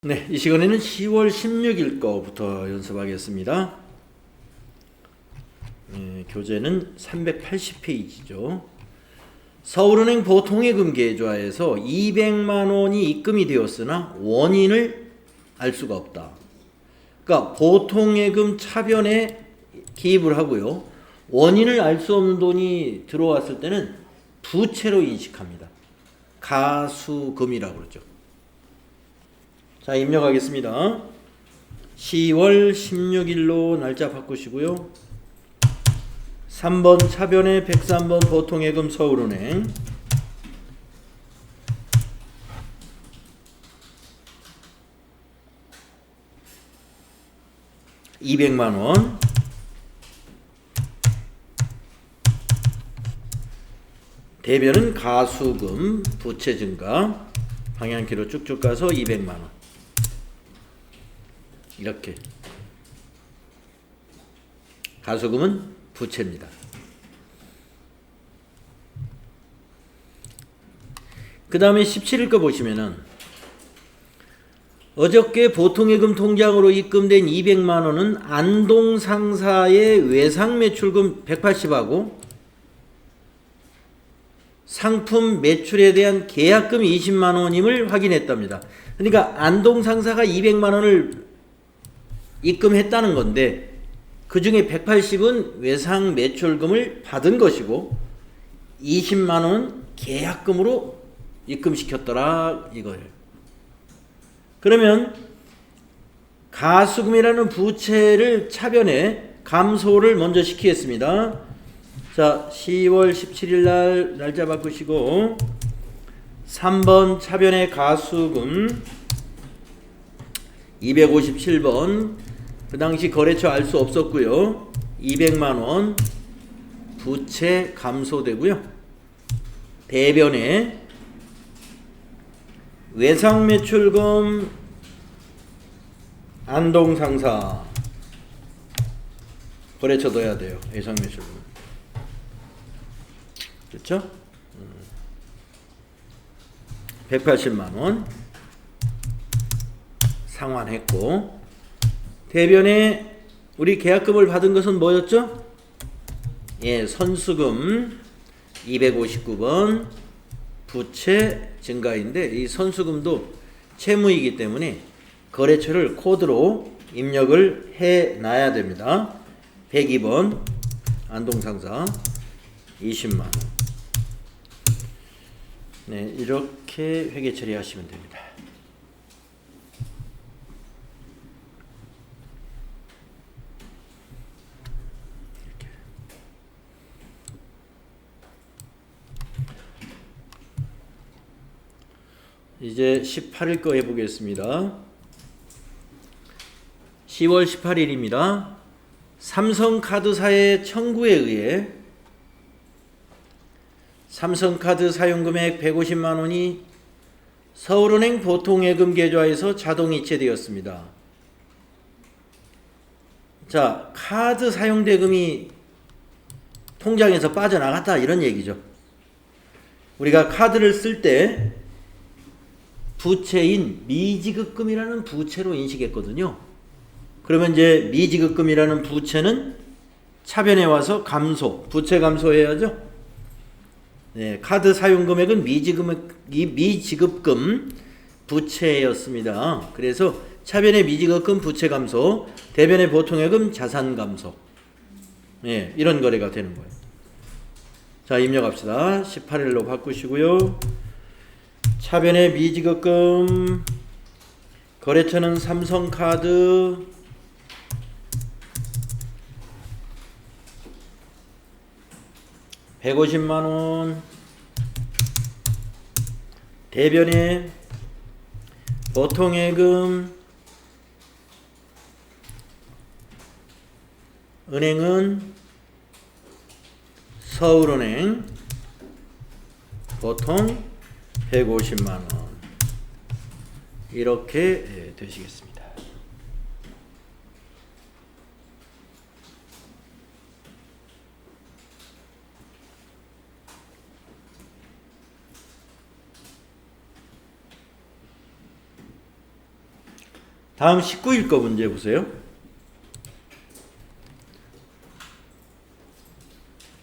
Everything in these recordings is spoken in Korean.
네, 이 시간에는 10월 16일 거부터 연습하겠습니다. 교재는 380페이지죠. 서울은행 보통예금 계좌에서 200만 원이 입금이 되었으나 원인을 알 수가 없다. 그러니까 보통예금 차변에 기입을 하고요. 원인을 알 수 없는 돈이 들어왔을 때는 부채로 인식합니다. 가수금이라고 그러죠. 자, 입력하겠습니다. 10월 16일로 날짜 바꾸시고요. 3번 차변에 103번 보통예금 서울은행 200만원 대변은 가수금 부채 증가 방향키로 쭉쭉 가서 200만원 이렇게 가수금은 부채입니다. 그 다음에 17일 거 보시면은 어저께 보통예금 통장으로 입금된 200만원은 안동상사의 외상매출금 180하고 상품 매출에 대한 계약금 20만원임을 확인했답니다. 그러니까 안동상사가 200만원을 입금했다는 건데 그 중에 180은 외상 매출금을 받은 것이고 20만원 계약금으로 입금시켰더라 이거예요. 그러면 가수금이라는 부채를 차변에 감소를 먼저 시키겠습니다. 자, 10월 17일 날 날짜 바꾸시고 3번 차변의 가수금 257번 그 당시 거래처 알 수 없었고요. 200만원 부채 감소되고요. 대변에 외상매출금 안동상사 거래처 넣어야 돼요. 외상매출금 그렇죠? 180만원 상환했고 대변에 우리 계약금을 받은 것은 뭐였죠? 예, 선수금 259번 부채 증가인데 이 선수금도 채무이기 때문에 거래처를 코드로 입력을 해 놔야 됩니다. 102번 안동상사 20만원. 네, 이렇게 회계 처리하시면 됩니다. 이제 18일 거 해보겠습니다. 10월 18일입니다. 삼성카드사의 청구에 의해 삼성카드 사용금액 150만원이 서울은행 보통예금 계좌에서 자동이체되었습니다. 자, 카드 사용대금이 통장에서 빠져나갔다 이런 얘기죠. 우리가 카드를 쓸 때 부채인 미지급금이라는 부채로 인식했거든요. 그러면 이제 미지급금이라는 부채는 차변에 와서 감소, 부채 감소해야죠. 네, 카드 사용 금액은 미지급금 부채였습니다. 그래서 차변의 미지급금 부채 감소, 대변의 보통예금 자산 감소. 네, 이런 거래가 되는 거예요. 자, 입력합시다. 18일로 바꾸시고요. 차변의 미지급금 거래처는 삼성카드 150만원 대변의 보통예금 은행은 서울은행 보통 150만원 이렇게 되시겠습니다. 다음 19일 거 문제 보세요.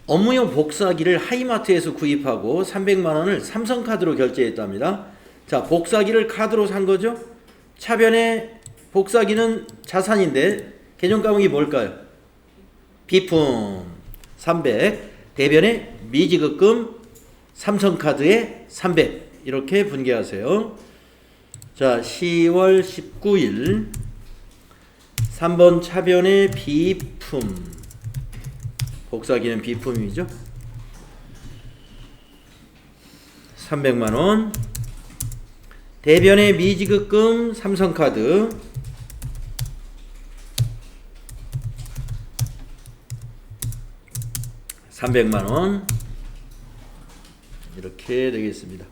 업무용 복사기를 하이마트에서 구입하고 300만 원을 삼성카드로 결제했답니다. 자, 복사기를 카드로 산 거죠. 차변의 복사기는 자산인데 개정 과목이 뭘까요? 비품 300, 대변의 미지급금 삼성카드에 300 이렇게 분개하세요. 자, 10월 19일 3번 차변의 비품 복사기는 비품이죠. 300만원 대변의 미지급금 삼성카드 300만원 이렇게 되겠습니다.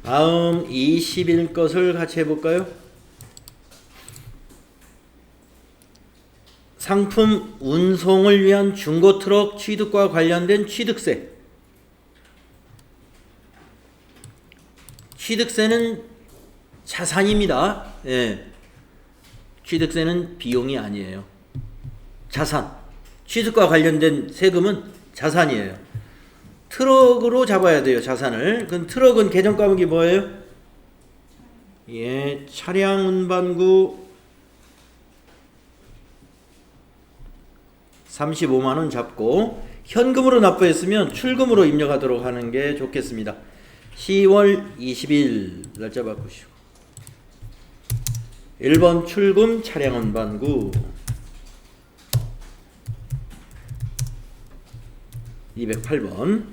다음 20일 것을 같이 해볼까요? 상품 운송을 위한 중고트럭 취득과 관련된 취득세. 취득세는 자산입니다. 예. 취득세는 비용이 아니에요. 자산. 취득과 관련된 세금은 자산이에요. 트럭으로 잡아야 돼요, 자산을. 그럼 트럭은 개정 과목이 뭐예요? 예, 차량 운반구 35만원 잡고 현금으로 납부했으면 출금으로 입력하도록 하는 게 좋겠습니다. 10월 20일 날짜 바꾸시고 1번 출금 차량 운반구 208번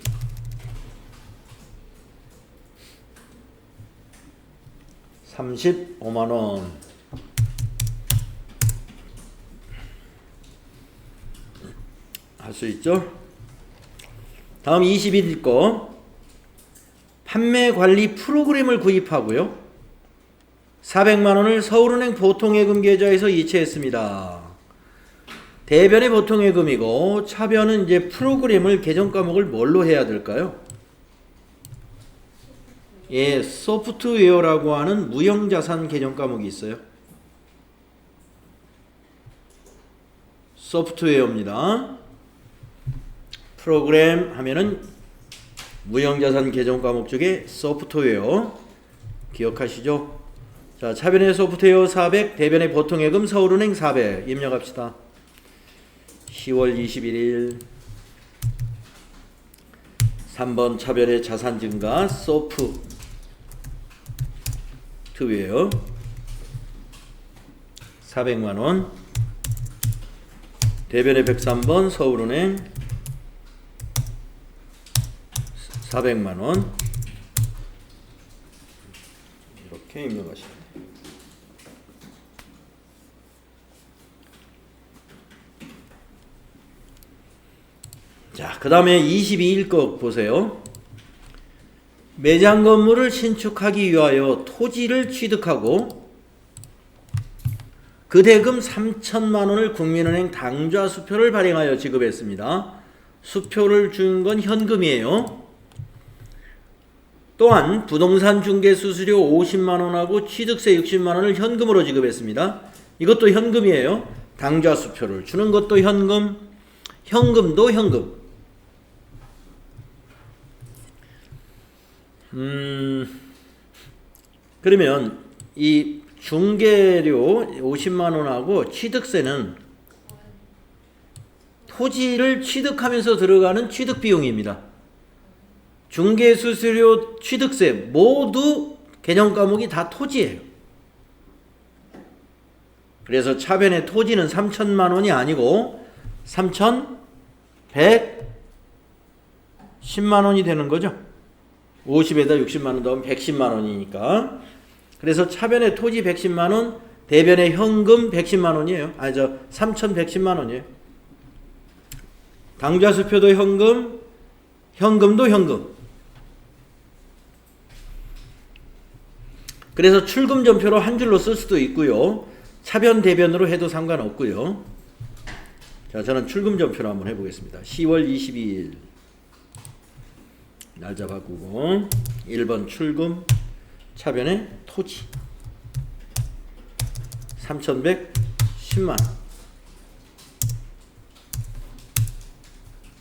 35만원 할 수 있죠? 다음 21일 거 판매관리 프로그램을 구입하고요 400만원을 서울은행 보통예금 계좌에서 이체했습니다. 대변의 보통예금이고 차변은 이제 프로그램을 개정 과목을 뭘로 해야 될까요? 예, 소프트웨어라고 하는 무형자산 개정 과목이 있어요. 소프트웨어입니다. 프로그램 하면은 무형자산 개정 과목 중에 소프트웨어 기억하시죠? 자, 차변의 소프트웨어 400, 대변의 보통예금 서울은행 400 입력합시다. 10월 21일 3번 차변의 자산 증가 소프트웨어 400만원 대변의 103번 서울은행 400만원 이렇게 입력하시면 돼요. 자, 그 다음에 22일 거 보세요. 매장 건물을 신축하기 위하여 토지를 취득하고 그 대금 3천만원을 국민은행 당좌 수표를 발행하여 지급했습니다. 수표를 준 건 현금이에요. 또한 부동산 중개 수수료 50만원하고 취득세 60만원을 현금으로 지급했습니다. 이것도 현금이에요. 당좌 수표를 주는 것도 현금, 현금도 현금. 그러면 이 중개료 50만원하고 취득세는 토지를 취득하면서 들어가는 취득비용입니다. 중개수수료, 취득세 모두 개정 과목이 다 토지예요. 그래서 차변의 토지는 3천만원이 아니고 3,110만원이 되는 거죠. 50에다 60만원 더하면 110만원이니까. 그래서 차변의 토지 110만원, 대변의 현금 110만원이에요. 3,110만원이에요. 당좌수표도 현금, 현금도 현금. 그래서 출금전표로 한 줄로 쓸 수도 있고요. 차변, 대변으로 해도 상관없고요. 자, 저는 출금전표를 한번 해보겠습니다. 10월 22일 날짜 바꾸고 1번 출금 차변의 토지 3,110만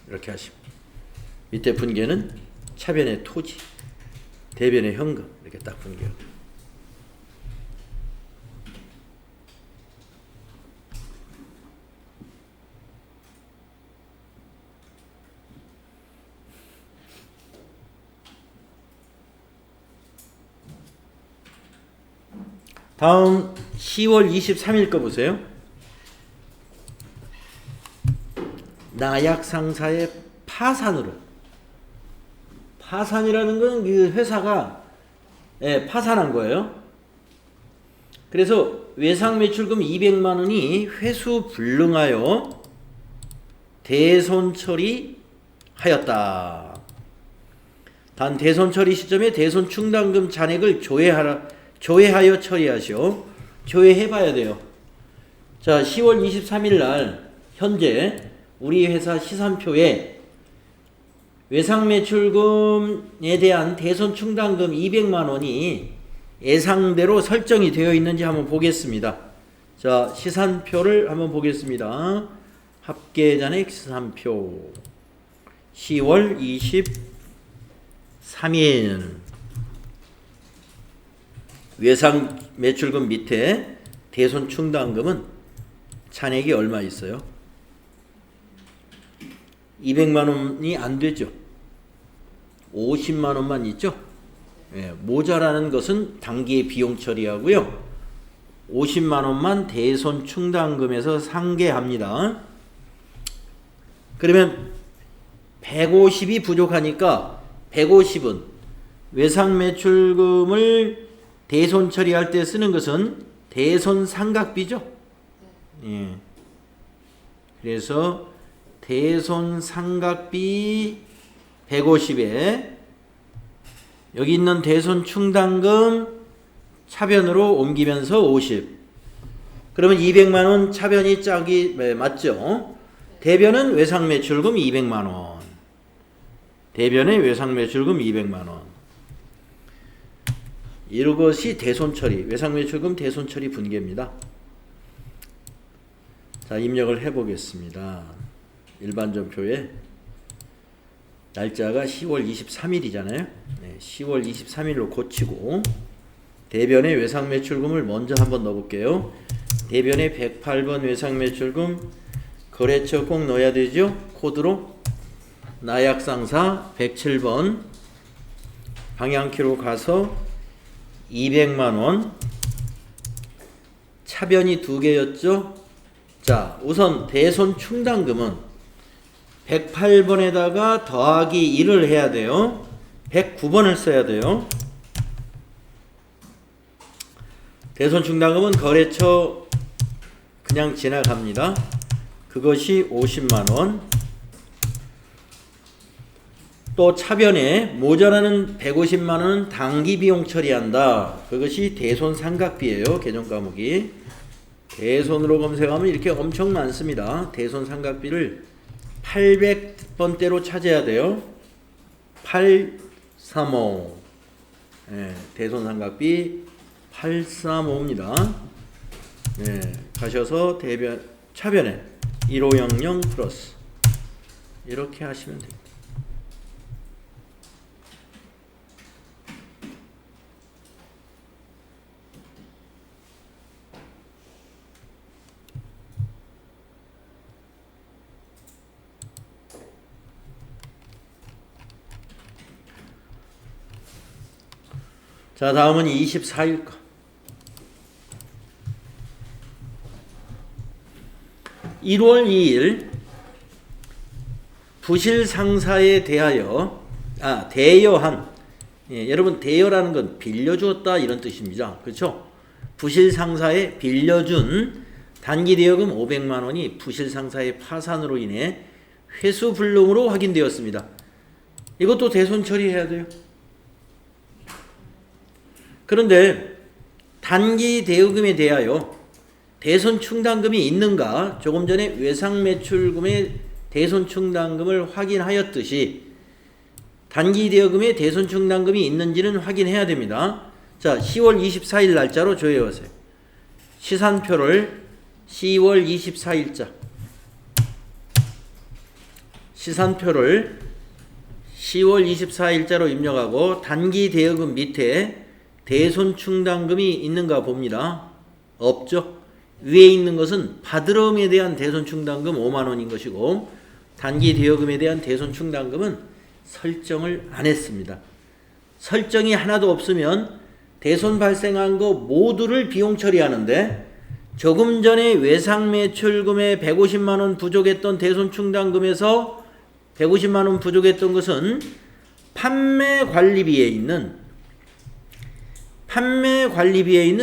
이렇게 하시고 밑에 분계는 차변의 토지 대변의 현금 이렇게 딱 분계합니다. 다음 10월 23일 거 보세요. 나약 상사의 파산으로. 파산이라는 건 그 회사가 파산한 거예요. 그래서 외상 매출금 200만 원이 회수 불능하여 대손 처리하였다. 단 대손 처리 시점에 대손 충당금 잔액을 조회하여 처리하시오. 조회해봐야 돼요. 자, 10월 23일 날 현재 우리 회사 시산표에 외상매출금에 대한 대손 충당금 200만 원이 예상대로 설정이 되어 있는지 한번 보겠습니다. 자, 시산표를 한번 보겠습니다. 합계잔액 시산표 10월 23일 외상 매출금 밑에 대손 충당금은 잔액이 얼마 있어요? 200만 원이 안 되죠. 50만 원만 있죠. 모자라는 것은 단기의 비용 처리하고요. 50만 원만 대손 충당금에서 상계합니다. 그러면 150이 부족하니까 150은 외상 매출금을 대손 처리할 때 쓰는 것은 대손 상각비죠. 예. 그래서 대손 상각비 150에 여기 있는 대손 충당금 차변으로 옮기면서 50. 그러면 200만 원 차변이 짝이 맞죠? 대변은 외상 매출금 200만 원. 대변의 외상 매출금 200만 원. 이것이 대손 처리, 외상 매출금 대손 처리 분계입니다. 자, 입력을 해 보겠습니다. 일반전표에 날짜가 10월 23일이잖아요. 네, 10월 23일로 고치고 대변의 외상 매출금을 먼저 한번 넣어 볼게요. 대변의 108번 외상 매출금 거래처 꼭 넣어야 되죠. 코드로 나약상사 107번 방향키로 가서 200만 원 차변이 2개였죠. 자, 우선 대손 충당금은 108번에다가 더하기 1을 해야 돼요. 109번을 써야 돼요. 대손 충당금은 거래처 그냥 지나갑니다. 그것이 50만원. 또 차변에 모자라는 150만원은 단기 비용 처리한다. 그것이 대손 상각비예요. 개정 과목이. 대손으로 검색하면 이렇게 엄청 많습니다. 대손 상각비를 800번대로 찾아야 돼요. 835. 대손 상각비 835입니다. 가셔서 차변에 1500 플러스 이렇게 하시면 됩니다. 자, 다음은 24일 거. (1월 2일) 부실 상사에 대하여 대여한, 여러분 대여라는 건 빌려주었다 이런 뜻입니다. 그렇죠? 부실 상사에 빌려준 단기 대여금 500만 원이 부실 상사의 파산으로 인해 회수 불능으로 확인되었습니다. 이것도 대손 처리해야 돼요. 그런데 단기 대여금에 대하여 대손 충당금이 있는가 조금 전에 외상매출금의 대손 충당금을 확인하였듯이 단기대여금의 대손 충당금이 있는지는 확인해야 됩니다. 자, 10월 24일 날짜로 조회하세요. 시산표를 10월 24일자 시산표를 10월 24일자로 입력하고 단기대여금 밑에 대손 충당금이 있는가 봅니다. 없죠. 위에 있는 것은 받으러움에 대한 대손 충당금 5만원인 것이고 단기대여금에 대한 대손 충당금은 설정을 안 했습니다. 설정이 하나도 없으면 대손 발생한 거 모두를 비용 처리하는데 조금 전에 외상매출금에 150만원 부족했던 대손 충당금에서 150만원 부족했던 것은 판매관리비에 있는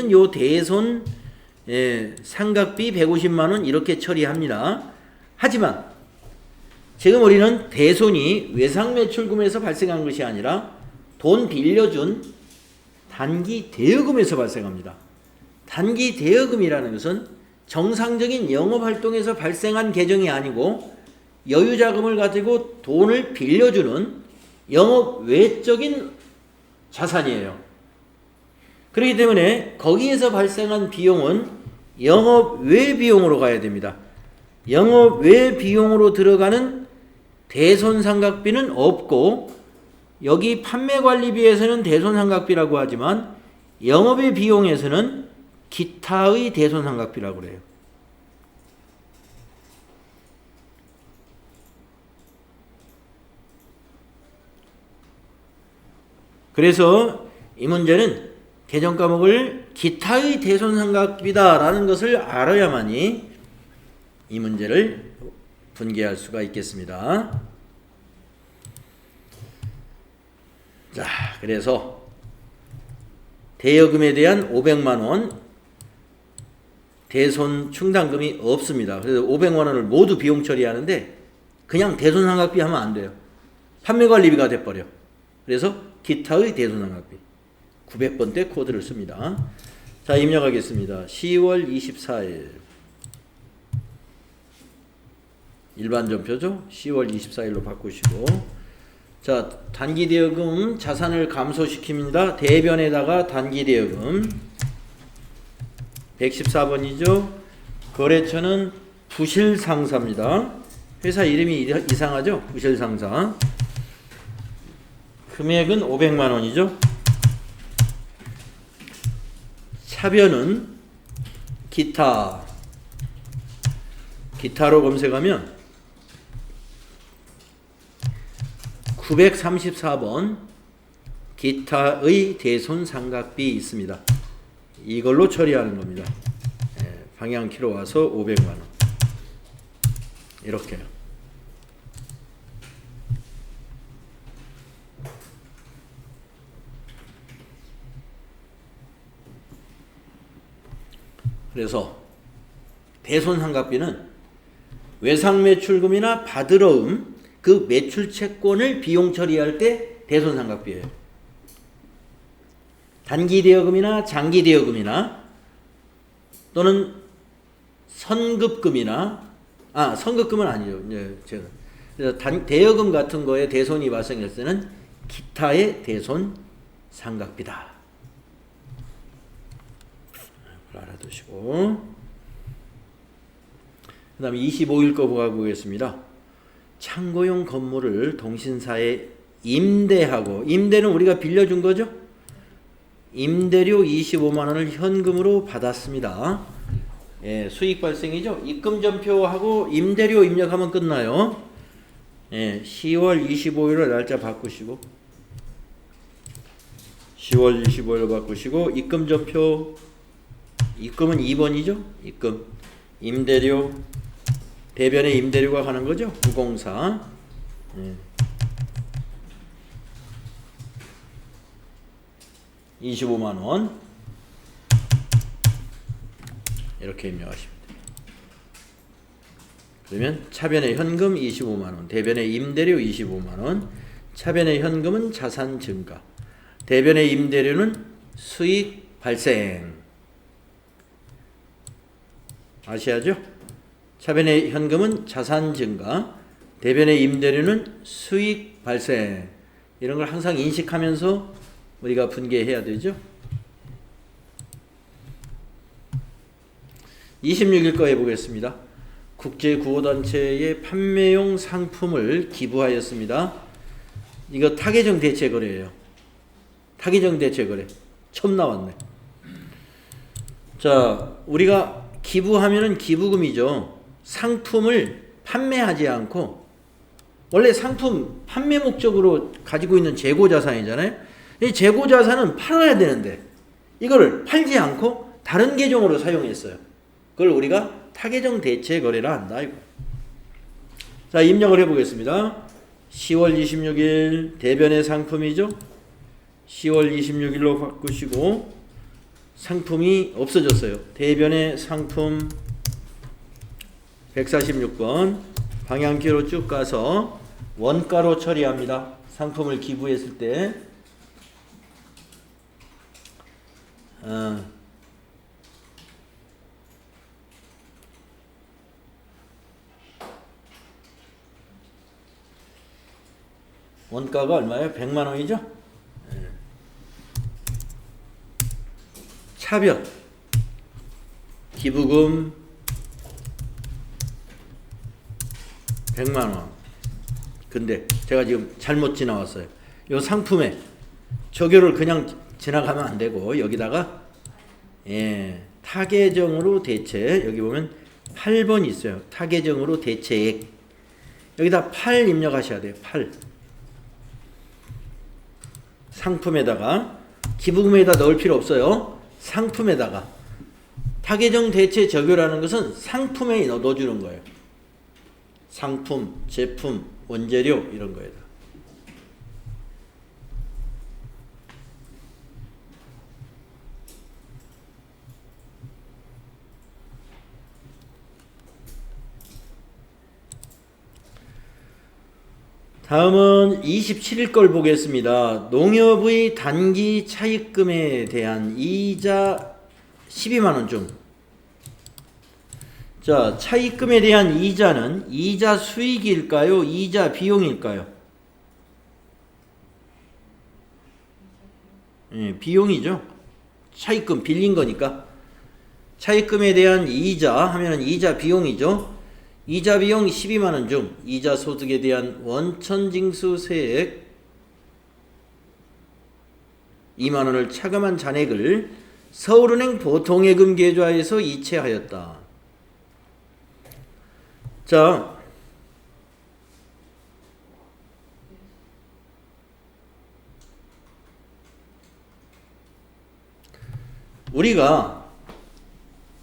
요 대손 상각비 150만원 이렇게 처리합니다. 하지만 지금 우리는 대손이 외상매출금에서 발생한 것이 아니라 돈 빌려준 단기대여금에서 발생합니다. 단기대여금이라는 것은 정상적인 영업활동에서 발생한 계정이 아니고 여유자금을 가지고 돈을 빌려주는 영업 외적인 자산이에요. 그렇기 때문에 거기에서 발생한 비용은 영업 외 비용으로 가야 됩니다. 영업 외 비용으로 들어가는 대손상각비는 없고 여기 판매관리비에서는 대손상각비라고 하지만 영업의 비용에서는 기타의 대손상각비라고 그래요. 그래서 이 문제는 개정과목을 기타의 대손상각비다라는 것을 알아야만이 이 문제를 분개할 수가 있겠습니다. 자, 그래서 대여금에 대한 500만원 대손 충당금이 없습니다. 그래서 500만원을 모두 비용 처리하는데 그냥 대손상각비 하면 안 돼요. 판매관리비가 돼버려. 그래서 기타의 대손상각비 900번대 코드를 씁니다. 자, 입력하겠습니다. 10월 24일 일반전표죠. 10월 24일로 바꾸시고 자, 단기대여금 자산을 감소시킵니다. 대변에다가 단기대여금 114번이죠. 거래처는 부실상사입니다. 회사 이름이 이상하죠. 부실상사. 금액은 500만원이죠. 차변은 기타로 검색하면 934번 기타의 대손상각비 있습니다. 이걸로 처리하는 겁니다. 방향키로 와서 500만원 이렇게요. 그래서 대손상각비는 외상매출금이나 받으러움 그 매출채권을 비용 처리할 때 대손상각비예요. 단기대여금이나 장기대여금이나 또는 선급금이나 선급금은 아니죠. 제가 그래서 대여금 같은 거에 대손이 발생했을 때는 기타의 대손상각비다. 알아두시고 그 다음에 25일 거 보겠습니다. 창고용 건물을 동신사에 임대하고 임대는 우리가 빌려준 거죠. 임대료 25만원을 현금으로 받았습니다. 수익 발생이죠. 입금전표하고 임대료 입력하면 끝나요. 10월 25일을 날짜 바꾸시고 10월 25일 바꾸시고 입금전표 입금은 2번이죠. 입금 임대료 대변에 임대료가 가는 거죠. 904 25만원 이렇게 입력하시면 돼요. 그러면 차변의 현금 25만원 대변의 임대료 25만원 차변의 현금은 자산 증가 대변의 임대료는 수익 발생 아셔야죠? 차변의 현금은 자산 증가, 대변의 임대료는 수익 발생. 이런 걸 항상 인식하면서 우리가 분개해야 되죠. 26일 거 해보겠습니다. 국제구호단체에 판매용 상품을 기부하였습니다. 이거 타계정 대체거래예요. 타계정 대체거래. 처음 나왔네. 자, 우리가 기부하면은 기부금이죠. 상품을 판매하지 않고, 원래 상품 판매 목적으로 가지고 있는 재고자산이잖아요. 이 재고자산은 팔아야 되는데 이거를 팔지 않고 다른 계정으로 사용했어요. 그걸 우리가 타계정 대체거래라 한다 이거. 자, 입력을 해보겠습니다. 10월 26일 대변의 상품이죠. 10월 26일로 바꾸시고 상품이 없어졌어요. 대변의 상품 146번 방향키로 쭉 가서 원가로 처리합니다. 상품을 기부했을 때 원가가 얼마예요? 100만 원이죠? 차변 기부금 100만 원. 근데 제가 지금 잘못 지나왔어요. 이 상품에 적용을 그냥 지나가면 안 되고 여기다가 타계정으로 대체, 여기 보면 8번 있어요. 타계정으로 대체액. 여기다 8 입력하셔야 돼요. 8. 상품에다가 기부금에다 넣을 필요 없어요. 상품에다가 타계정 대체 적용하는 것은 상품에 넣어주는 거예요. 상품, 제품, 원재료 이런 거에다. 다음은 27일 걸 보겠습니다. 농협의 단기 차입금에 대한 이자 12만원 중. 자, 차입금에 대한 이자는 이자 수익일까요? 이자 비용일까요? 비용이죠. 차입금 빌린 거니까. 차입금에 대한 이자 하면은 이자 비용이죠. 이자 비용 12만원 중 이자 소득에 대한 원천징수 세액 2만원을 차감한 잔액을 서울은행 보통예금 계좌에서 이체하였다. 자, 우리가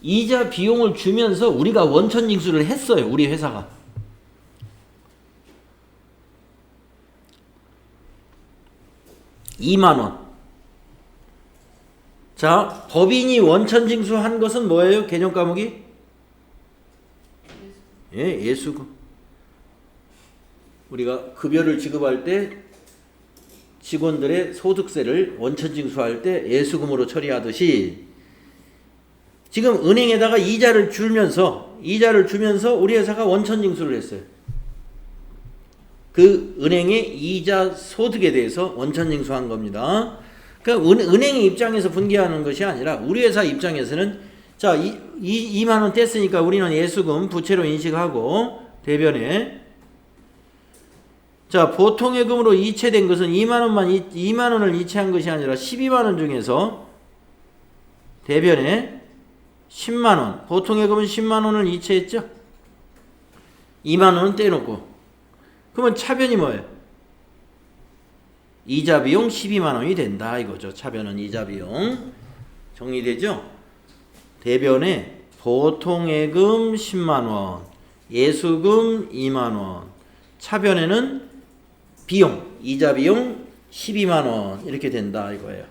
이자 비용을 주면서 우리가 원천징수를 했어요. 우리 회사가. (2만원) 자, 법인이 원천징수한 것은 뭐예요? 개정 과목이? 예수금. 우리가 급여를 지급할 때 직원들의 소득세를 원천징수할 때 예수금으로 처리하듯이 지금 은행에다가 이자를 주면서 우리 회사가 원천징수를 했어요. 그 은행의 이자 소득에 대해서 원천징수한 겁니다. 그러니까 은행의 입장에서 분개하는 것이 아니라 우리 회사 입장에서는 자, 2만 원 뗐으니까 우리는 예수금 부채로 인식하고 대변에 자, 보통예금으로 이체된 것은 2만 원을 이체한 것이 아니라 12만 원 중에서 대변에 10만 원, 보통예금은 10만 원을 이체했죠. 2만 원은 떼놓고. 그러면 차변이 뭐예요? 이자 비용 12만 원이 된다 이거죠. 차변은 이자 비용. 정리되죠? 대변에 보통예금 10만 원, 예수금 2만 원, 차변에는 비용, 이자 비용 12만 원 이렇게 된다 이거예요.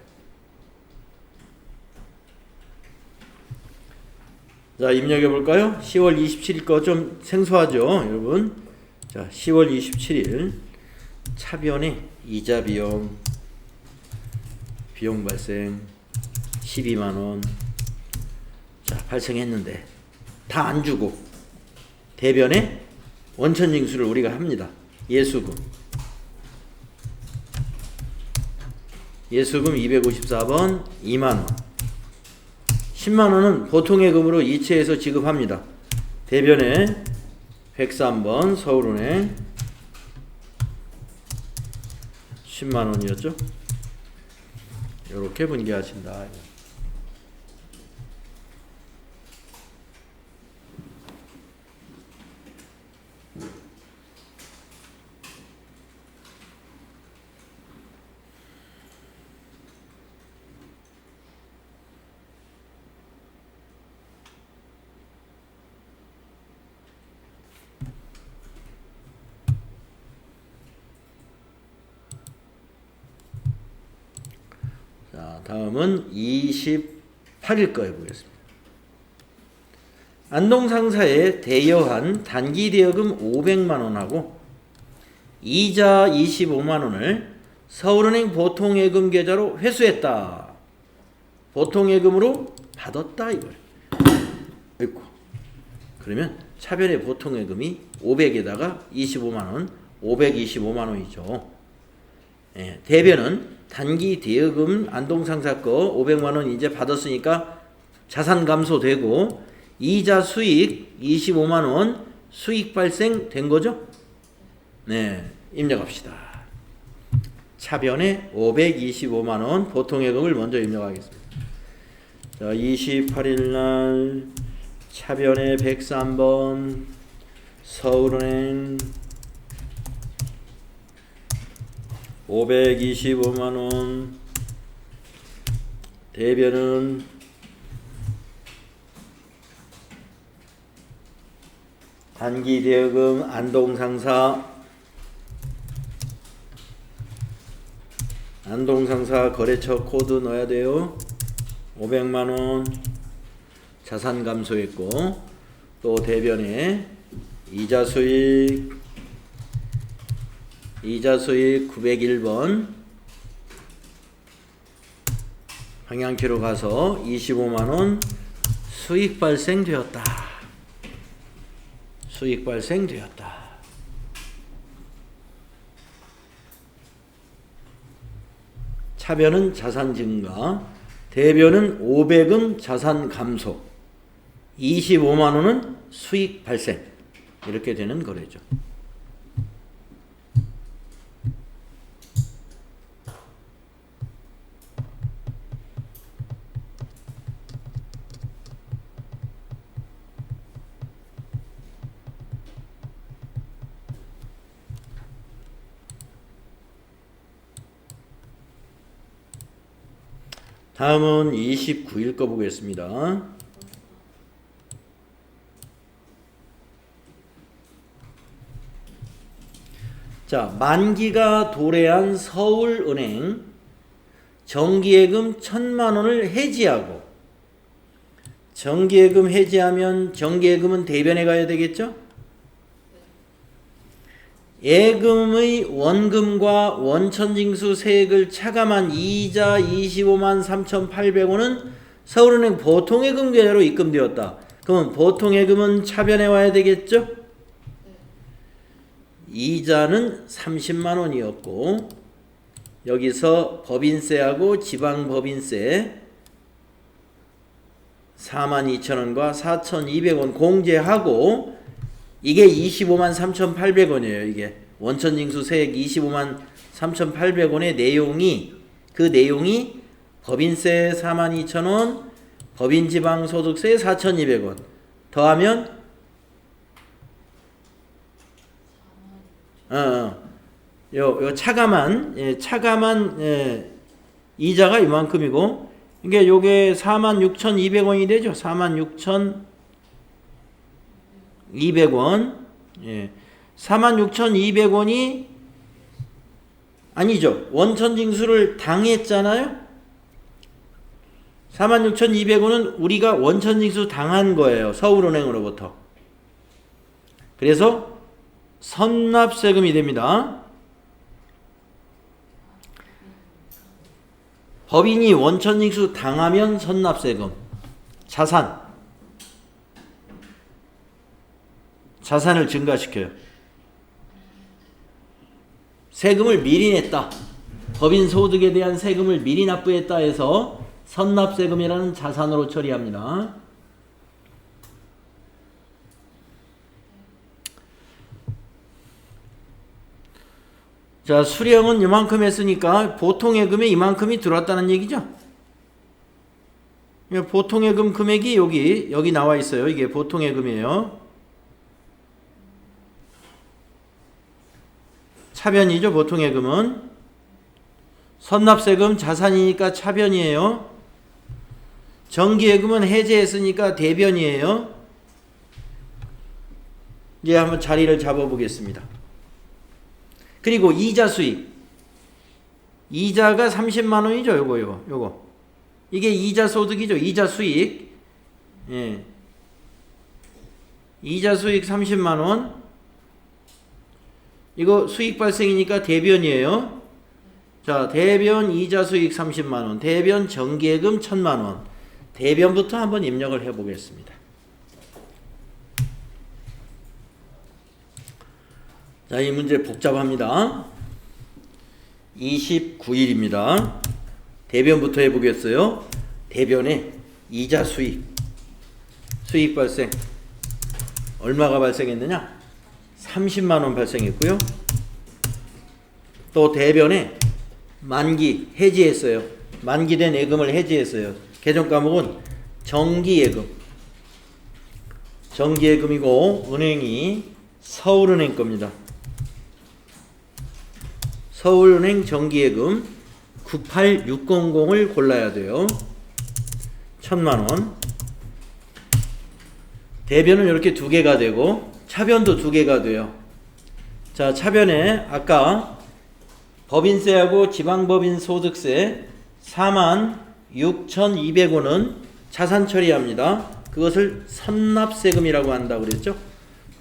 자, 입력해 볼까요? 10월 27일 거 좀 생소하죠, 여러분? 자, 10월 27일 차변에 이자 비용 발생 12만 원. 자, 발생했는데 다 안 주고 대변에 원천징수를 우리가 합니다. 예수금 254번 2만원 10만원은 보통예금으로 이체해서 지급합니다. 대변에 103번 서울은행 10만원이었죠. 이렇게 분개하신다. 자, 다음은 28일 거 해보겠습니다. 안동상사에 대여한 단기대여금 500만원하고 이자 25만원을 서울은행 보통예금 계좌로 회수했다. 보통예금으로 받았다 이거예요. 아이고. 그러면 차변의 보통예금이 500에다가 25만원, 525만원이죠. 예, 대변은 단기 대여금 안동상사 거 500만원 이제 받았으니까 자산 감소되고 이자 수익 25만원 수익 발생된 거죠? 네, 입력합시다. 차변에 525만원 보통예금을 먼저 입력하겠습니다. 자, 28일날 차변에 103번 서울은행 525만원 대변은 단기대여금 안동상사 거래처 코드 넣어야 돼요. 500만원 자산 감소했고 또 대변에 이자 수익 901번 방향키로 가서 25만원 수익 발생되었다. 차변은 자산 증가, 대변은 500은 자산 감소, 25만원은 수익 발생. 이렇게 되는 거래죠. 다음은 29일 거 보겠습니다. 자, 만기가 도래한 서울은행 정기예금 1,000만원을 해지하고, 정기예금 해지하면 정기예금은 대변에 가야 되겠죠? 예금의 원금과 원천징수 세액을 차감한 이자 25만 3,800원은 서울은행 보통예금 계좌로 입금되었다. 그러면 보통예금은 차변에 와야 되겠죠? 이자는 30만원이었고 여기서 법인세하고 지방법인세 42,000원과 4,200원 공제하고 이게 25만 3,800원이에요. 이게 원천징수 세액 25만 3,800원의 내용이, 그 내용이 법인세 42,000원, 법인지방소득세 4,200원 더하면 요 차감한 이자가 이만큼이고, 이게 요게 46,200원이 되죠. 46,200원. 예. 46,200원이 아니죠. 원천징수를 당했잖아요. 46,200원은 우리가 원천징수 당한 거예요. 서울은행으로부터. 그래서 선납세금이 됩니다. 법인이 원천징수 당하면 선납세금, 자산. 자산을 증가시켜요. 세금을 미리 냈다. 법인 소득에 대한 세금을 미리 납부했다 해서 선납세금이라는 자산으로 처리합니다. 자, 수령은 이만큼 했으니까 보통예금에 이만큼이 들어왔다는 얘기죠. 보통예금 금액이 여기 나와 있어요. 이게 보통예금이에요. 차변이죠. 보통예금은 선납세금 자산이니까 차변이에요. 정기예금은 해제했으니까 대변이에요. 이제 한번 자리를 잡아보겠습니다. 그리고 이자 수익. 이자가 30만 원이죠. 요거. 이게 이자 소득이죠. 이자 수익. 예. 이자 수익 30만 원. 이거 수익 발생이니까 대변이에요. 자, 대변 이자 수익 30만 원. 대변 정기예금 1000만 원. 대변부터 한번 입력을 해 보겠습니다. 자, 이 문제 복잡합니다. 29일입니다. 대변부터 해보겠어요. 대변에 이자 수익 발생 얼마가 발생했느냐? 30만원 발생했고요. 또 대변에 만기 해지했어요. 만기된 예금을 해지했어요. 개정 과목은 정기예금이고 은행이 서울은행 겁니다. 서울은행 정기예금 98600을 골라야 돼요. 1000만원. 대변은 이렇게 두 개가 되고 차변도 두 개가 돼요. 자, 차변에 아까 법인세하고 지방법인 소득세 46,200원은 자산 처리합니다. 그것을 선납세금이라고 한다고 그랬죠.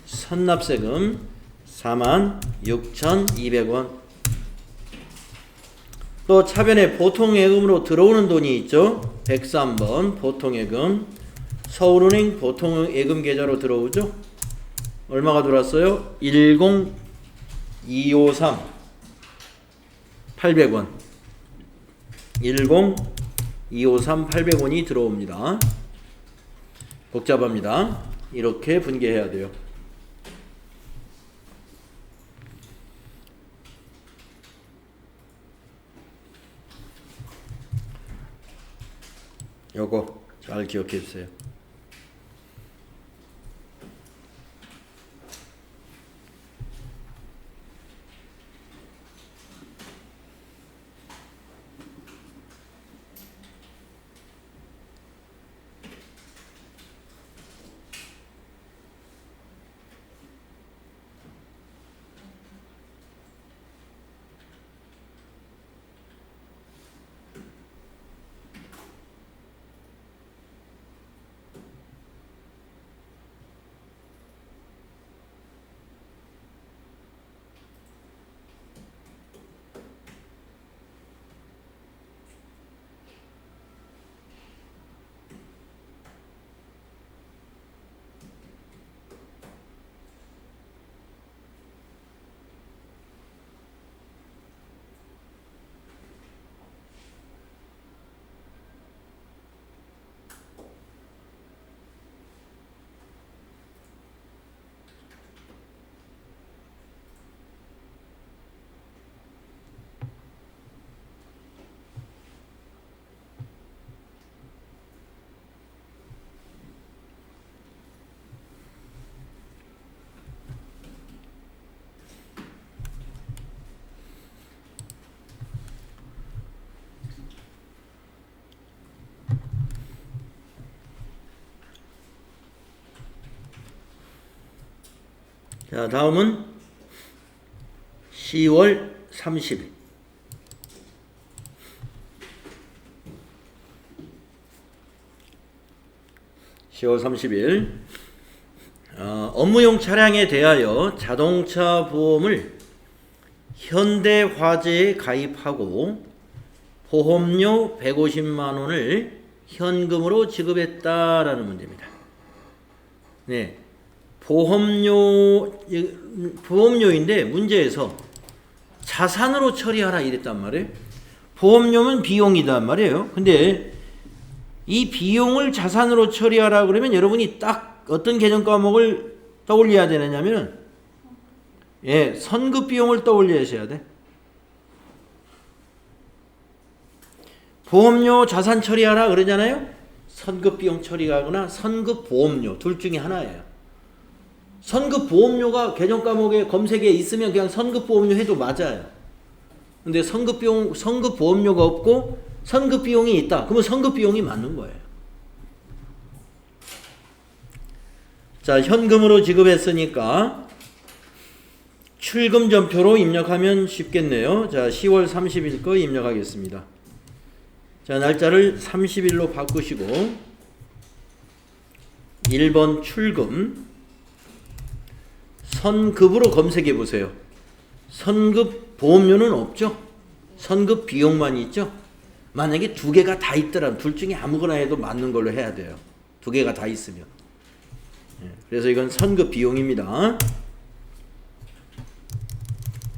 선납세금 46,200원. 또 차변에 보통예금으로 들어오는 돈이 있죠. 103번 보통예금. 서울은행 보통예금 계좌로 들어오죠. 얼마가 들어왔어요? 10253 800원. 10253 800원이 들어옵니다. 복잡합니다. 이렇게 분개해야 돼요. 요거 잘 기억해 주세요. 자, 다음은 10월 30일. 업무용 차량에 대하여 자동차 보험을 현대화재에 가입하고 보험료 150만 원을 현금으로 지급했다라는 문제입니다. 네. 보험료인데 문제에서 자산으로 처리하라 이랬단 말이에요. 보험료는 비용이단 말이에요. 근데 이 비용을 자산으로 처리하라 그러면 여러분이 딱 어떤 개정 과목을 떠올려야 되느냐면 선급 비용을 떠올려야 돼. 보험료 자산 처리하라 그러잖아요. 선급 비용 처리하거나 선급 보험료 둘 중에 하나예요. 선급 보험료가 개정 과목에 검색에 있으면 그냥 선급 보험료 해도 맞아요. 근데 선급 보험료가 없고 선급 비용이 있다. 그러면 선급 비용이 맞는 거예요. 자, 현금으로 지급했으니까 출금 전표로 입력하면 쉽겠네요. 자, 10월 30일 거 입력하겠습니다. 자, 날짜를 30일로 바꾸시고 1번 출금 선급으로 검색해 보세요. 선급 보험료는 없죠. 선급 비용만 있죠. 만약에 두 개가 다 있더라면 둘 중에 아무거나 해도 맞는 걸로 해야 돼요. 두 개가 다 있으면. 그래서 이건 선급 비용입니다.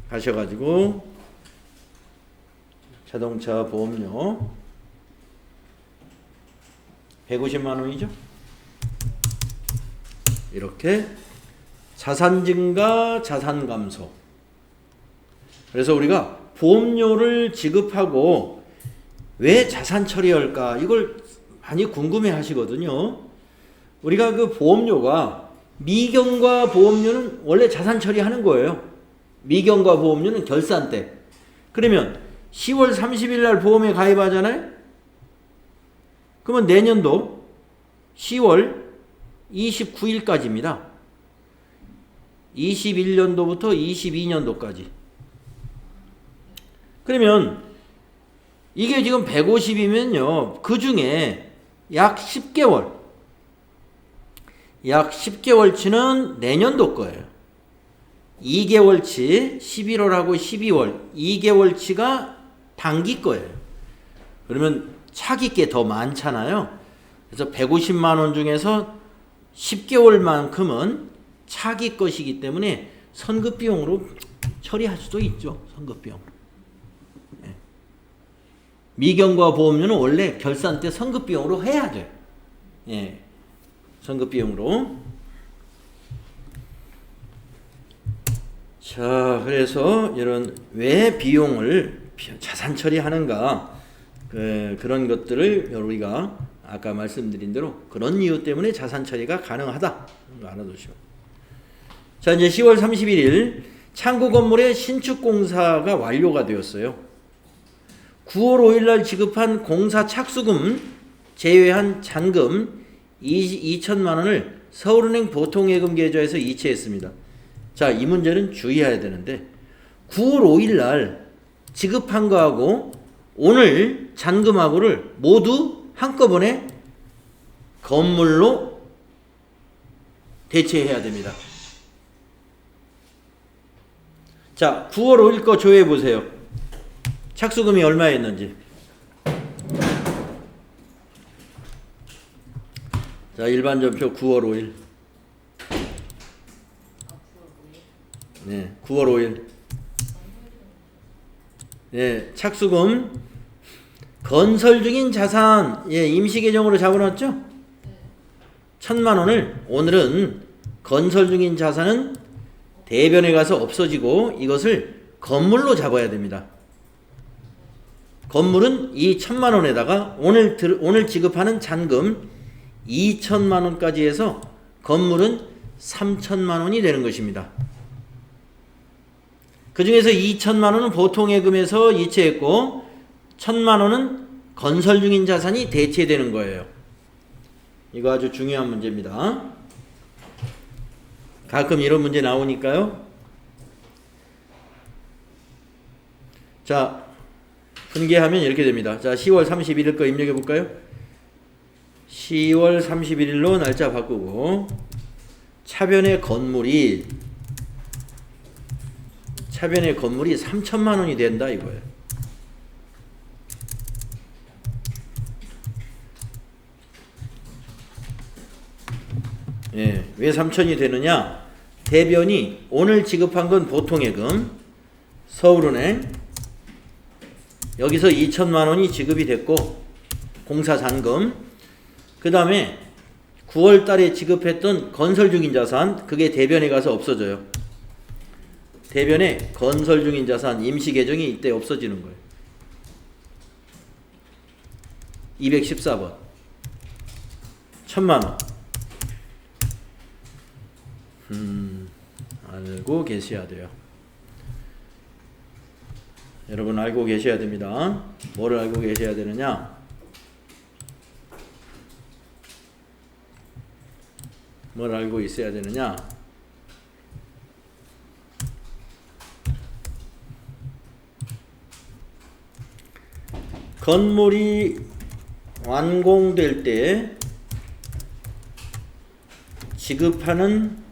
하셔가지고 자동차 보험료 150만 원이죠. 이렇게 자산 증가, 자산 감소. 그래서 우리가 보험료를 지급하고 왜 자산 처리할까? 이걸 많이 궁금해 하시거든요. 우리가 그 보험료가 미경과 보험료는 원래 자산 처리하는 거예요. 미경과 보험료는 결산 때. 그러면 10월 30일 날 보험에 가입하잖아요. 그러면 내년도 10월 29일까지입니다. 21년도부터 22년도까지. 그러면 이게 지금 150이면요. 그 중에 약 10개월치는 내년도 거예요. 2개월치 11월하고 12월 2개월치가 단기 거예요. 그러면 차기 게 더 많잖아요. 그래서 150만 원 중에서 10개월만큼은 차기 것이기 때문에 선급 비용으로 처리할 수도 있죠. 선급 비용. 미경과 보험료는 원래 결산 때 선급 비용으로 해야 돼. 선급 비용으로. 자, 그래서 이런 왜 비용을 자산 처리하는가 그런 것들을 우리가 아까 말씀드린 대로 그런 이유 때문에 자산 처리가 가능하다. 알아두시오. 자, 이제 10월 31일 창고 건물의 신축 공사가 완료가 되었어요. 9월 5일 날 지급한 공사 착수금 제외한 잔금 2천만 원을 서울은행 보통예금 계좌에서 이체했습니다. 자, 이 문제는 주의해야 되는데 9월 5일 날 지급한 거하고 오늘 잔금하고를 모두 한꺼번에 건물로 대체해야 됩니다. 자, 9월 5일 거 조회해 보세요. 착수금이 얼마였는지. 자, 일반 전표 9월 5일. 네, 9월 5일. 네, 착수금 건설 중인 자산 임시 계정으로 잡아놨죠? 1,000만 원을 오늘은 건설 중인 자산은 대변에 가서 없어지고 이것을 건물로 잡아야 됩니다. 건물은 이 1,000만 원에다가 오늘 지급하는 잔금 2천만 원까지 해서 건물은 3천만 원이 되는 것입니다. 그 중에서 2천만 원은 보통예금에서 이체했고 1,000만 원은 건설 중인 자산이 대체되는 거예요. 이거 아주 중요한 문제입니다. 가끔 이런 문제 나오니까요. 자, 분개하면 이렇게 됩니다. 자, 10월 31일 거 입력해 볼까요? 10월 31일로 날짜 바꾸고 차변의 건물이 3천만 원이 된다 이거예요. 예. 왜 3천이 되느냐? 대변이 오늘 지급한 건 보통예금, 서울은행, 여기서 2천만 원이 지급이 됐고 공사 잔금, 그 다음에 9월 달에 지급했던 건설 중인 자산, 그게 대변에 가서 없어져요. 대변에 건설 중인 자산 임시 계정이 이때 없어지는 거예요. 214번 1000만 원. 알고 계셔야 돼요. 여러분 알고 계셔야 됩니다. 뭐를 알고 계셔야 되느냐? 뭘 알고 있어야 되느냐? 건물이 완공될 때 지급하는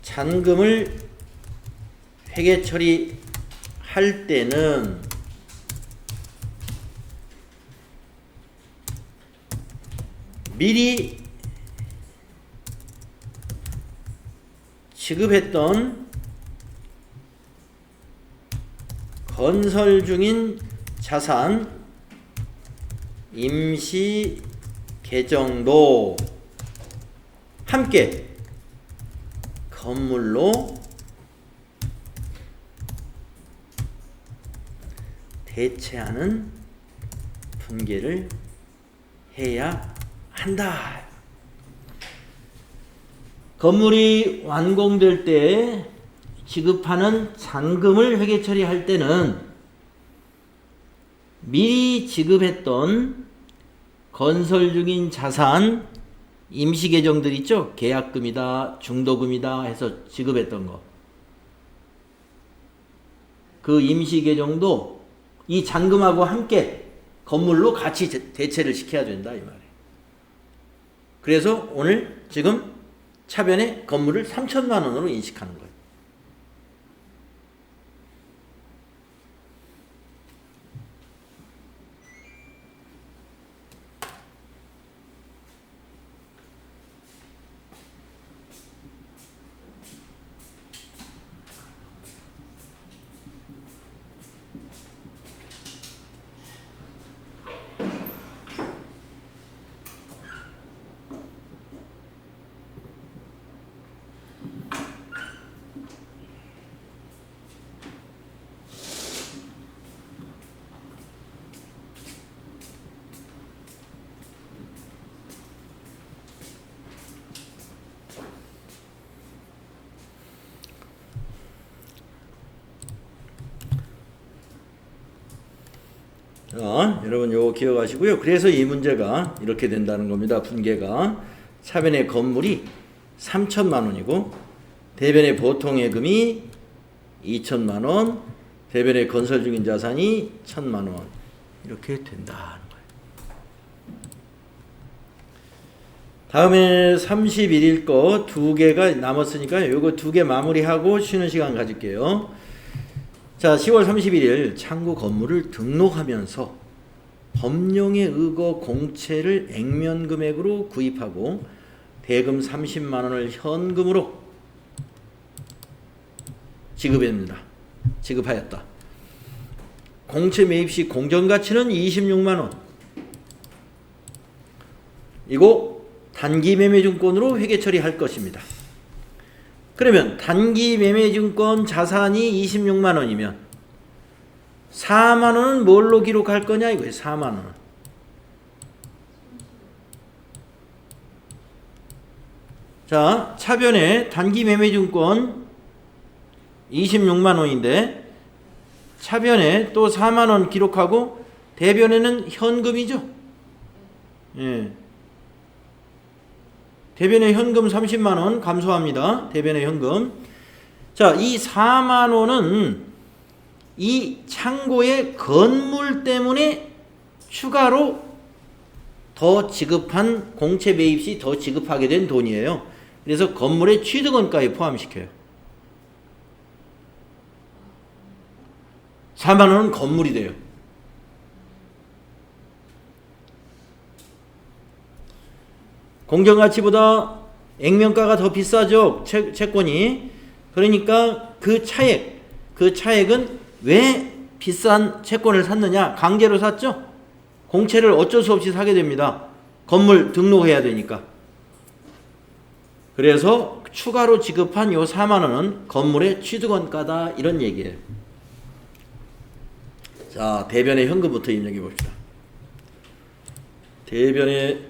잔금을 회계 처리할 때는 미리 지급했던 건설 중인 자산 임시 계정도 함께 건물로 대체하는 분계를 해야 한다. 건물이 완공될 때 지급하는 잔금을 회계 처리할 때는 미리 지급했던 건설 중인 자산 임시 계정들 있죠? 계약금이다, 중도금이다 해서 지급했던 거. 그 임시 계정도 이 잔금하고 함께 건물로 같이 대체를 시켜야 된다 이 말이에요. 그래서 오늘 지금 차변에 건물을 3천만 원으로 인식하는 거예요. 여러분 요거 기억하시고요. 그래서 이 문제가 이렇게 된다는 겁니다. 분계가 차변의 건물이 3천만 원이고 대변의 보통예금이 2천만 원, 대변의 건설 중인 자산이 1,000만 원 이렇게 된다는 거예요. 다음에 31일 거 2개가 남았으니까 요거 2개 마무리하고 쉬는 시간 가질게요. 자, 10월 31일 창구 건물을 등록하면서 법령에 의거 공채를 액면 금액으로 구입하고 대금 30만 원을 현금으로 지급하였다. 공채 매입 시 공정가치는 26만 원. 이거 단기 매매증권으로 회계 처리할 것입니다. 그러면 단기 매매증권 자산이 26만 원이면 4만 원은 뭘로 기록할 거냐 이거예요. 4만 원은. 자, 차변에 단기 매매증권 26만 원인데 차변에 또 4만 원 기록하고 대변에는 현금이죠. 예. 대변의 현금 30만 원 감소합니다. 대변의 현금. 자, 이 4만 원은 이 창고의 건물 때문에 추가로 더 지급한 공채 매입 시 더 지급하게 된 돈이에요. 그래서 건물의 취득원가에 포함시켜요. 4만 원은 건물이 돼요. 공정가치보다 액면가가 더 비싸죠. 채권이. 그러니까 그 차액은 왜 비싼 채권을 샀느냐? 강제로 샀죠. 공채를 어쩔 수 없이 사게 됩니다. 건물 등록해야 되니까. 그래서 추가로 지급한 요 4만 원은 건물의 취득원가다 이런 얘기예요. 자, 대변의 현금부터 입력해 봅시다. 대변의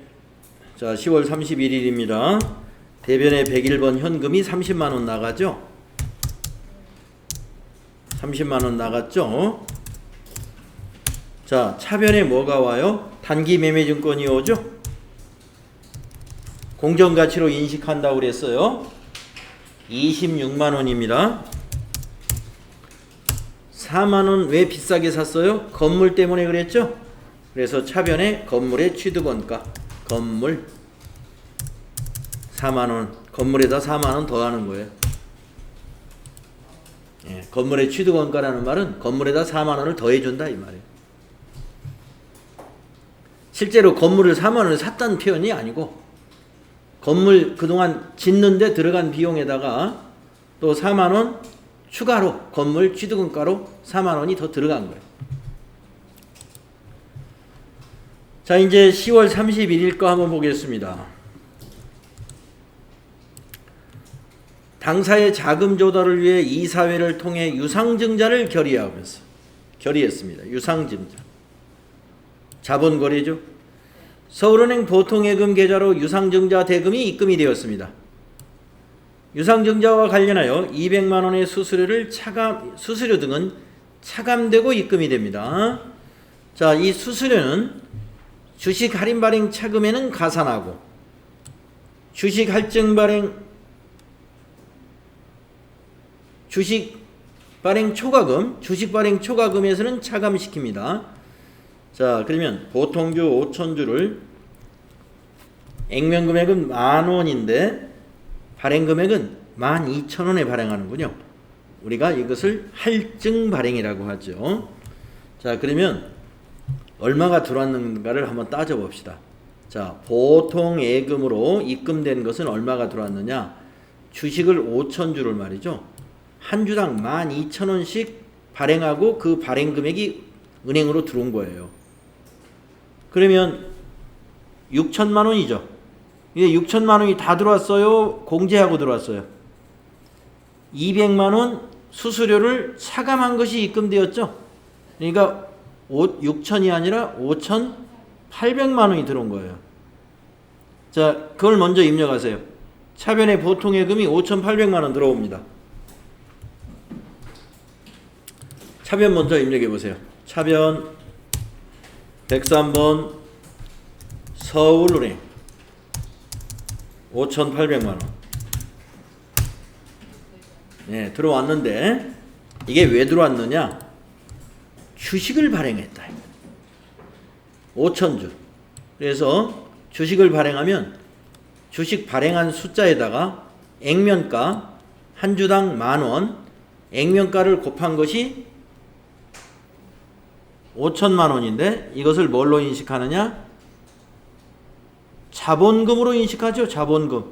10월 31일입니다. 대변의 101번 현금이 30만 원 나가죠. 30만 원 나갔죠. 자, 차변에 뭐가 와요? 단기 매매 증권이 오죠. 공정가치로 인식한다고 그랬어요. 26만 원입니다. 4만 원 왜 비싸게 샀어요? 건물 때문에 그랬죠? 그래서 차변에 건물의 취득원가, 건물 4만 원, 건물에다 4만 원 더하는 거예요. 예, 건물의 취득원가라는 말은 건물에다 4만 원을 더해준다 이 말이에요. 실제로 건물을 4만 원을 샀다는 표현이 아니고 건물 그동안 짓는데 들어간 비용에다가 또 4만 원 추가로 건물 취득원가로 4만 원이 더 들어간 거예요. 자, 이제 10월 31일 거 한번 보겠습니다. 당사의 자금 조달을 위해 이사회를 통해 유상증자를 결의했습니다. 유상증자. 자본거래죠. 서울은행 보통예금 계좌로 유상증자 대금이 입금이 되었습니다. 유상증자와 관련하여 200만 원의 수수료 등은 차감되고 입금이 됩니다. 자, 이 수수료는 주식 할인 발행 차금에는 가산하고 주식 발행 초과금에서는 차감시킵니다. 자, 그러면 보통주 5,000주를 액면금액은 10,000원인데 발행금액은 12,000원에 발행하는군요. 우리가 이것을 할증 발행이라고 하죠. 자, 그러면 얼마가 들어왔는가를 한번 따져봅시다. 자, 보통 예금으로 입금된 것은 얼마가 들어왔느냐? 주식을 5,000주를 말이죠. 한 주당 12,000원씩 발행하고 그 발행 금액이 은행으로 들어온 거예요. 그러면 6천만 원이죠. 이게 6천만 원이 다 들어왔어요? 공제하고 들어왔어요? 200만 원 수수료를 차감한 것이 입금되었죠. 그러니까 6천이 아니라 5,800만 원이 들어온 거예요. 자, 그걸 먼저 입력하세요. 차변의 보통예금이 5,800만 원 들어옵니다. 차변 먼저 입력해 보세요. 차변 103번 서울은행 5,800만 원. 네, 들어왔는데 이게 왜 들어왔느냐? 주식을 발행했다. 5,000주. 그래서 주식을 발행하면 주식 발행한 숫자에다가 액면가 한 주당 10,000원, 액면가를 곱한 것이 5천만 원인데 이것을 뭘로 인식하느냐? 자본금으로 인식하죠. 자본금.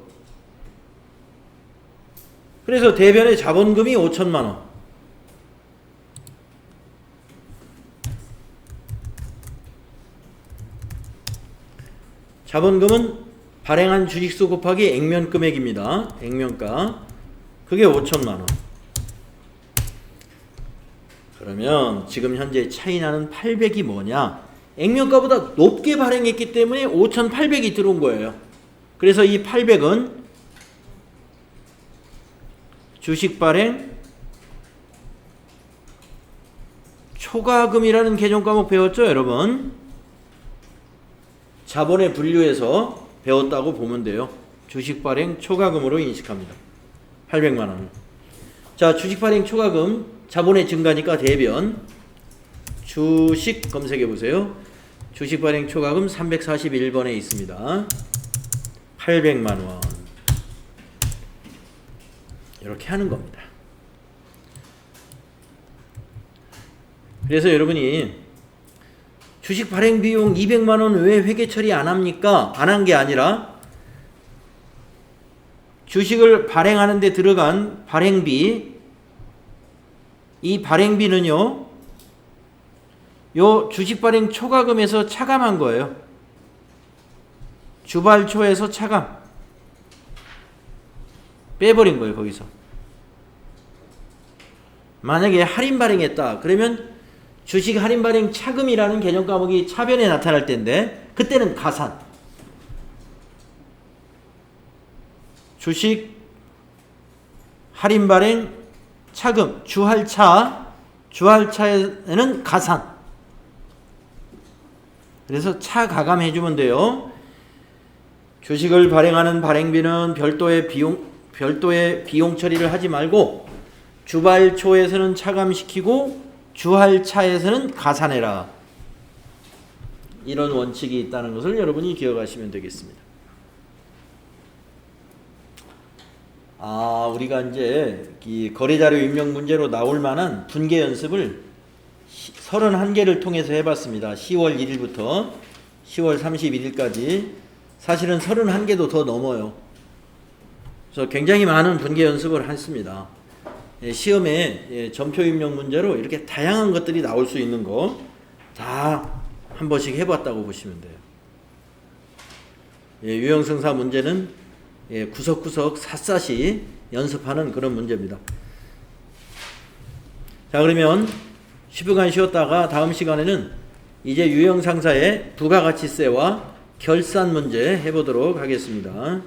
그래서 대변의 자본금이 5천만 원. 자본금은 발행한 주식수 곱하기 액면금액입니다. 액면가. 그게 5천만 원. 그러면 지금 현재 차이나는 800이 뭐냐? 액면가보다 높게 발행했기 때문에 5,800이 들어온 거예요. 그래서 이 800은 주식 발행 초과금이라는 개정 과목 배웠죠, 여러분? 자본의 분류에서 배웠다고 보면 돼요. 주식 발행 초과금으로 인식합니다. 800만 원. 자, 주식 발행 초과금 자본의 증가니까 대변 주식 검색해 보세요. 주식 발행 초과금 341번에 있습니다. 800만 원. 이렇게 하는 겁니다. 그래서 여러분이 주식 발행 비용 200만 원 왜 회계 처리 안 합니까? 안 한 게 아니라 주식을 발행하는 데 들어간 발행비, 이 발행비는요, 요 주식 발행 초과금에서 차감한 거예요. 주발초에서 차감. 빼버린 거예요, 거기서. 만약에 할인 발행했다. 그러면 주식 할인 발행 차금이라는 개정 과목이 차변에 나타날 때인데, 그때는 가산. 주식 할인 발행 차금, 주할차에는 가산. 그래서 차가감해 주면 돼요. 주식을 발행하는 발행비는 별도의 비용 처리를 하지 말고 주발초에서는 차감시키고 주할차에서는 가산해라. 이런 원칙이 있다는 것을 여러분이 기억하시면 되겠습니다. 우리가 이제 이 거래자료 입력 문제로 나올 만한 분계 연습을 31개를 통해서 해봤습니다. 10월 1일부터 10월 31일까지. 사실은 31개도 더 넘어요. 그래서 굉장히 많은 분계 연습을 했습니다. 시험에 점표 입력 문제로 이렇게 다양한 것들이 나올 수 있는 거 다 한 번씩 해봤다고 보시면 돼요. 유형승사 문제는 구석구석 샅샅이 연습하는 그런 문제입니다. 자, 그러면 10분간 쉬었다가 다음 시간에는 이제 유형상사의 부가가치세와 결산 문제 해보도록 하겠습니다.